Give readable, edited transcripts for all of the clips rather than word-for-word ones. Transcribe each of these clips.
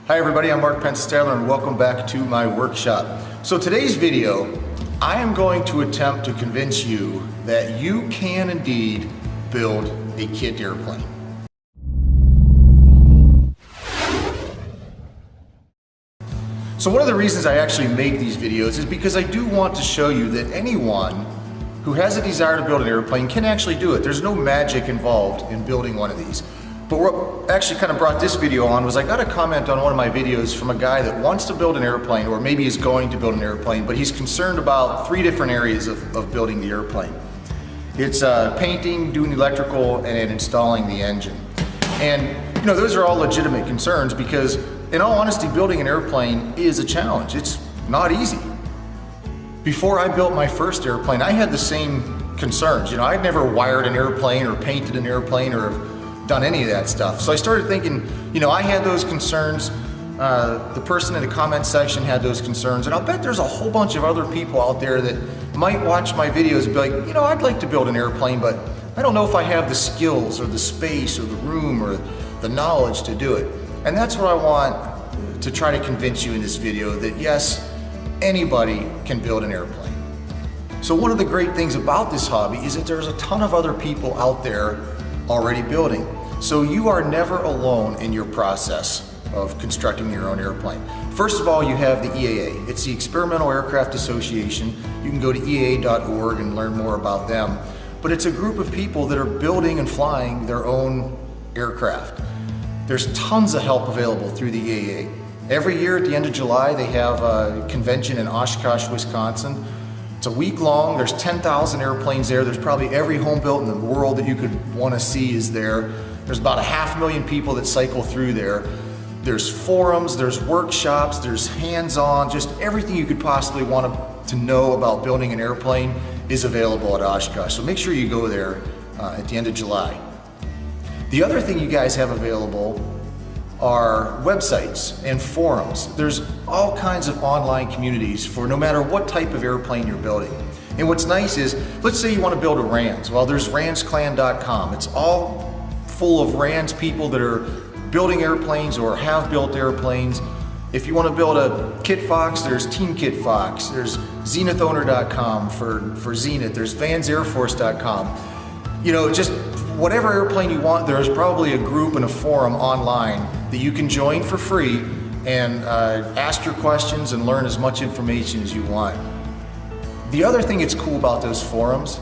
Hi everybody, I'm Mark Pensteller and welcome back to my workshop. So today's video, I am going to attempt to convince you that you can indeed build a kit airplane. So one of the reasons I actually make these videos is because I do want to show you that anyone who has a desire to build an airplane can actually do it. There's no magic involved in building one of these. But what actually kind of brought this video on was I got a comment on one of my videos from a guy that wants to build an airplane, or maybe is going to build an airplane, but he's concerned about three different areas of building the airplane. It's painting, doing electrical, and then installing the engine. And you know, those are all legitimate concerns because in all honesty, building an airplane is a challenge. It's not easy. Before I built my first airplane, I had the same concerns. You know, I'd never wired an airplane or painted an airplane or done any of that stuff. So I started thinking, you know, I had those concerns, the person in the comment section had those concerns, and I'll bet there's a whole bunch of other people out there that might watch my videos and be like, you know, I'd like to build an airplane, but I don't know if I have the skills or the space or the room or the knowledge to do it. And that's what I want to try to convince you in this video, that yes, anybody can build an airplane. So one of the great things about this hobby is that there's a ton of other people out there already building. So you are never alone in your process of constructing your own airplane. First of all, you have the EAA. It's the Experimental Aircraft Association. You can go to EAA.org and learn more about them. But it's a group of people that are building and flying their own aircraft. There's tons of help available through the EAA. Every year at the end of July, they have a convention in Oshkosh, Wisconsin. It's a week long, there's 10,000 airplanes there. There's probably every home built in the world that you could want to see is there. There's about 500,000 people that cycle through there. There's forums, there's workshops, there's hands-on, just everything you could possibly want to know about building an airplane is available at Oshkosh. So make sure you go there at the end of July. The other thing you guys have available are websites and forums. There's all kinds of online communities for no matter what type of airplane you're building. And what's nice is, let's say you want to build a RANS. Well, there's ransclan.com. It's all full of RANS people that are building airplanes or have built airplanes. If you want to build a Kit Fox, there's Team Kit Fox. There's zenithowner.com for Zenith. There's vansairforce.com. You know, just whatever airplane you want, there's probably a group and a forum online that you can join for free and ask your questions and learn as much information as you want. The other thing that's cool about those forums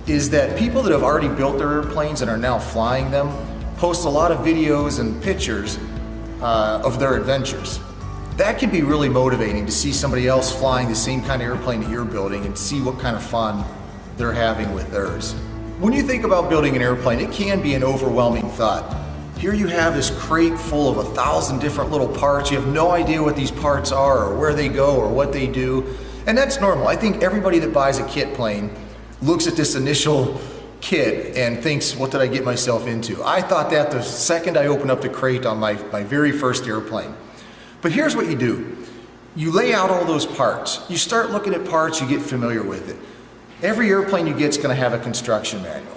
is that people that have already built their airplanes and are now flying them post a lot of videos and pictures of their adventures. That can be really motivating to see somebody else flying the same kind of airplane that you're building and see what kind of fun they're having with theirs. When you think about building an airplane, it can be an overwhelming thought. Here you have this crate full of 1,000 different little parts. You have no idea what these parts are or where they go or what they do. And that's normal. I think everybody that buys a kit plane looks at this initial kit and thinks, what did I get myself into? I thought that the second I opened up the crate on my very first airplane. But here's what you do. You lay out all those parts. You start looking at parts, you get familiar with it. Every airplane you get is going to have a construction manual.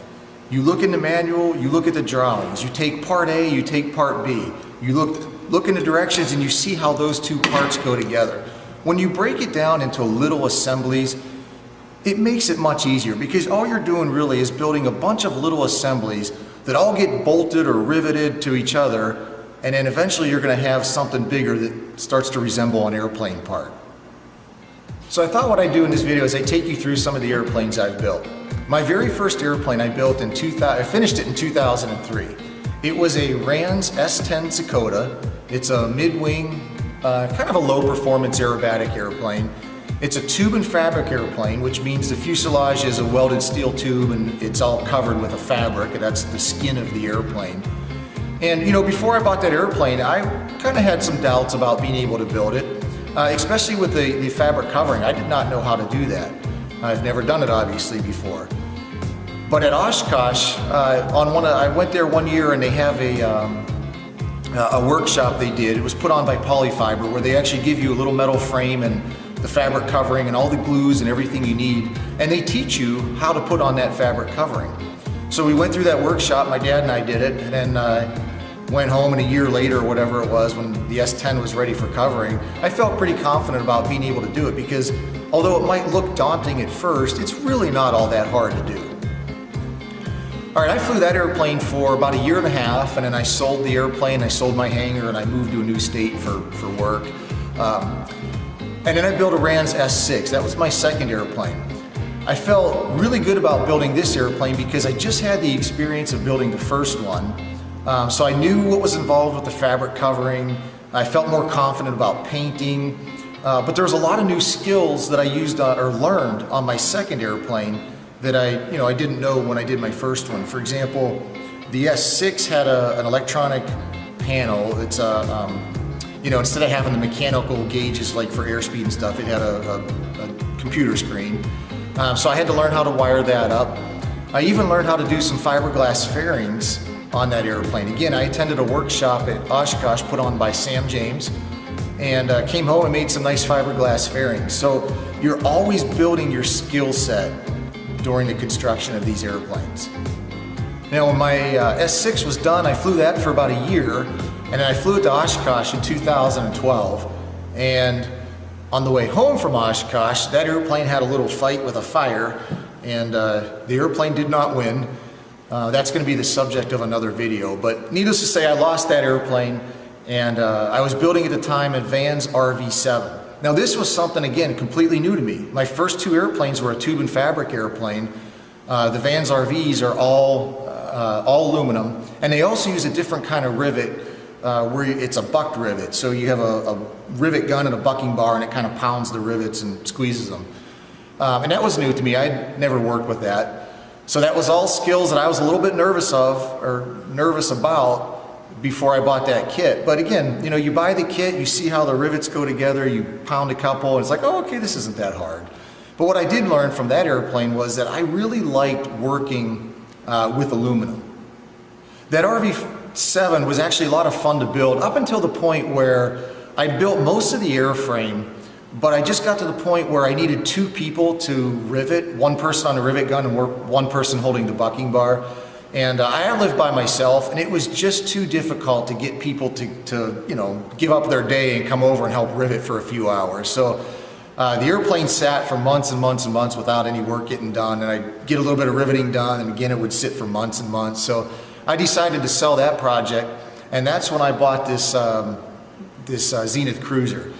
You look in the manual, you look at the drawings, you take part A, you take part B. You look in the directions and you see how those two parts go together. When you break it down into little assemblies, it makes it much easier because all you're doing really is building a bunch of little assemblies that all get bolted or riveted to each other, and then eventually you're going to have something bigger that starts to resemble an airplane part. So I thought what I'd do in this video is I'd take you through some of the airplanes I've built. My very first airplane I built in I finished it in 2003. It was a RANS S10 Dakota. It's a mid-wing, kind of a low performance aerobatic airplane. It's a tube and fabric airplane, which means the fuselage is a welded steel tube and it's all covered with a fabric, and that's the skin of the airplane. And you know, before I bought that airplane, I kind of had some doubts about being able to build it. Especially with the fabric covering. I did not know how to do that. I've never done it obviously before. But at Oshkosh, I went there one year and they have a workshop they did. It was put on by Polyfiber, where they actually give you a little metal frame and the fabric covering and all the glues and everything you need. And they teach you how to put on that fabric covering. So we went through that workshop, my dad and I did it, and then went home and a year later or whatever it was when the S10 was ready for covering, I felt pretty confident about being able to do it because although it might look daunting at first, it's really not all that hard to do. All right, I flew that airplane for about a year and a half, and then I sold the airplane, I sold my hangar, and I moved to a new state for work. And then I built a RANS S6. That was my second airplane. I felt really good about building this airplane because I just had the experience of building the first one. So I knew what was involved with the fabric covering. I felt more confident about painting. But there was a lot of new skills that I used or learned on my second airplane that I didn't know when I did my first one. For example, the S6 had an electronic panel. It's instead of having the mechanical gauges like for airspeed and stuff, it had a computer screen. So I had to learn how to wire that up. I even learned how to do some fiberglass fairings on that airplane. Again, I attended a workshop at Oshkosh put on by Sam James and came home and made some nice fiberglass fairings. So you're always building your skill set during the construction of these airplanes. Now when my S6 was done, I flew that for about a year, and then I flew it to Oshkosh in 2012. And on the way home from Oshkosh, that airplane had a little fight with a fire, and the airplane did not win. That's going to be the subject of another video, but needless to say, I lost that airplane, and I was building at the time a Vans RV7. Now this was something, again, completely new to me. My first two airplanes were a tube and fabric airplane. The Vans RVs are all aluminum, and they also use a different kind of rivet where it's a bucked rivet. So you have a rivet gun and a bucking bar, and it kind of pounds the rivets and squeezes them. And that was new to me. I'd never worked with that. So that was all skills that I was a little bit nervous about before I bought that kit. But again, you buy the kit, you see how the rivets go together, you pound a couple, and it's like, oh, okay, this isn't that hard. But what I did learn from that airplane was that I really liked working with aluminum. That RV7 was actually a lot of fun to build up until the point where I built most of the airframe, but I just got to the point where I needed two people to rivet, one person on the rivet gun and one person holding the bucking bar. And I lived by myself, and it was just too difficult to get people to give up their day and come over and help rivet for a few hours. So the airplane sat for months and months and months without any work getting done, and I'd get a little bit of riveting done, and again, it would sit for months and months. So I decided to sell that project, and that's when I bought this Zenith Cruiser.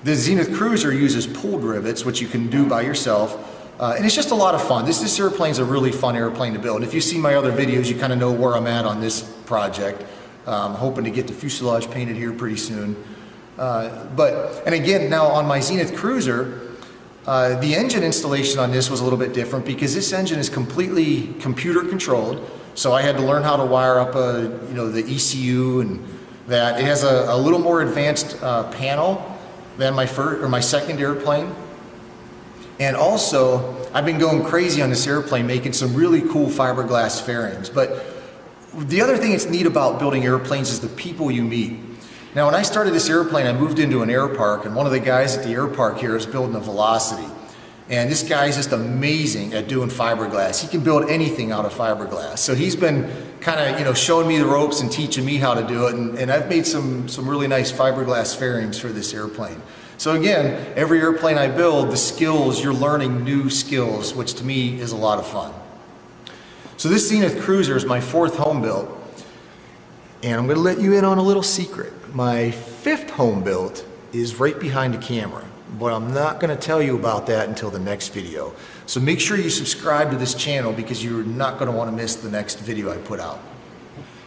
The Zenith Cruiser uses pulled rivets, which you can do by yourself. And it's just a lot of fun. This airplane's a really fun airplane to build. And if you see my other videos, you kind of know where I'm at on this project. I'm hoping to get the fuselage painted here pretty soon. And again, now on my Zenith Cruiser, the engine installation on this was a little bit different because this engine is completely computer controlled. So I had to learn how to wire up the ECU and that. It has a little more advanced panel than my second airplane. And also, I've been going crazy on this airplane, making some really cool fiberglass fairings. But the other thing that's neat about building airplanes is the people you meet. Now, when I started this airplane, I moved into an air park, and one of the guys at the air park here is building a Velocity. And this guy's just amazing at doing fiberglass. He can build anything out of fiberglass. So he's been kind of, showing me the ropes and teaching me how to do it. And I've made some really nice fiberglass fairings for this airplane. So again, every airplane I build, the skills, you're learning new skills, which to me is a lot of fun. So this Zenith Cruiser is my fourth home built, and I'm gonna let you in on a little secret. My fifth home built is right behind the camera, but I'm not gonna tell you about that until the next video. So make sure you subscribe to this channel because you're not gonna wanna miss the next video I put out.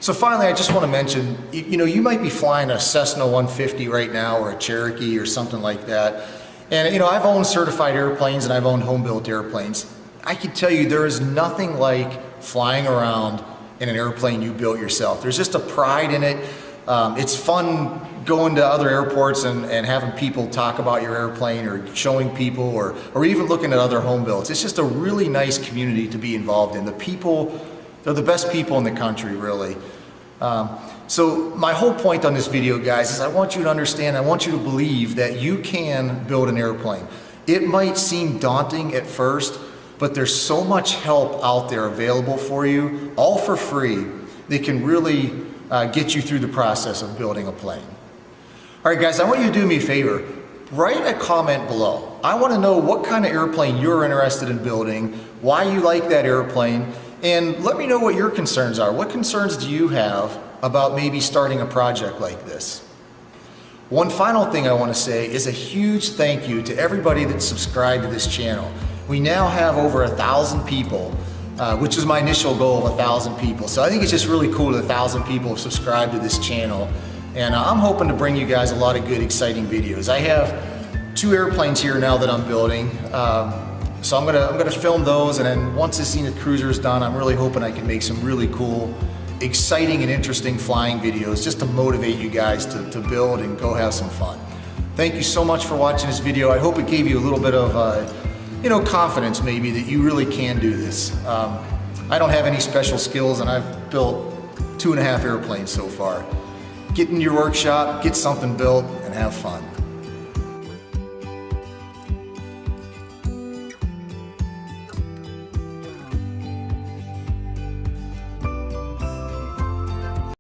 So finally, I just want to mention, you might be flying a Cessna 150 right now or a Cherokee or something like that. And I've owned certified airplanes and I've owned home-built airplanes. I can tell you there is nothing like flying around in an airplane you built yourself. There's just a pride in it. It's fun going to other airports and having people talk about your airplane or showing people or even looking at other home builds. It's just a really nice community to be involved in. The people, they're the best people in the country, really. So my whole point on this video, guys, is I want you to understand, I want you to believe that you can build an airplane. It might seem daunting at first, but there's so much help out there available for you, all for free, that can really get you through the process of building a plane. All right, guys, I want you to do me a favor. Write a comment below. I want to know what kind of airplane you're interested in building, why you like that airplane, and let me know what your concerns are. What concerns do you have about maybe starting a project like this? One final thing I want to say is a huge thank you to everybody that's subscribed to this channel. We now have over 1,000 people, which is my initial goal of 1,000 people. So I think it's just really cool that 1,000 people have subscribed to this channel. And I'm hoping to bring you guys a lot of good, exciting videos. I have 2 airplanes here now that I'm building. So I'm gonna film those, and then once the Zenith Cruiser is done, I'm really hoping I can make some really cool, exciting and interesting flying videos just to motivate you guys to build and go have some fun. Thank you so much for watching this video. I hope it gave you a little bit of confidence maybe that you really can do this. I don't have any special skills, and I've built 2.5 airplanes so far. Get in your workshop, get something built, and have fun.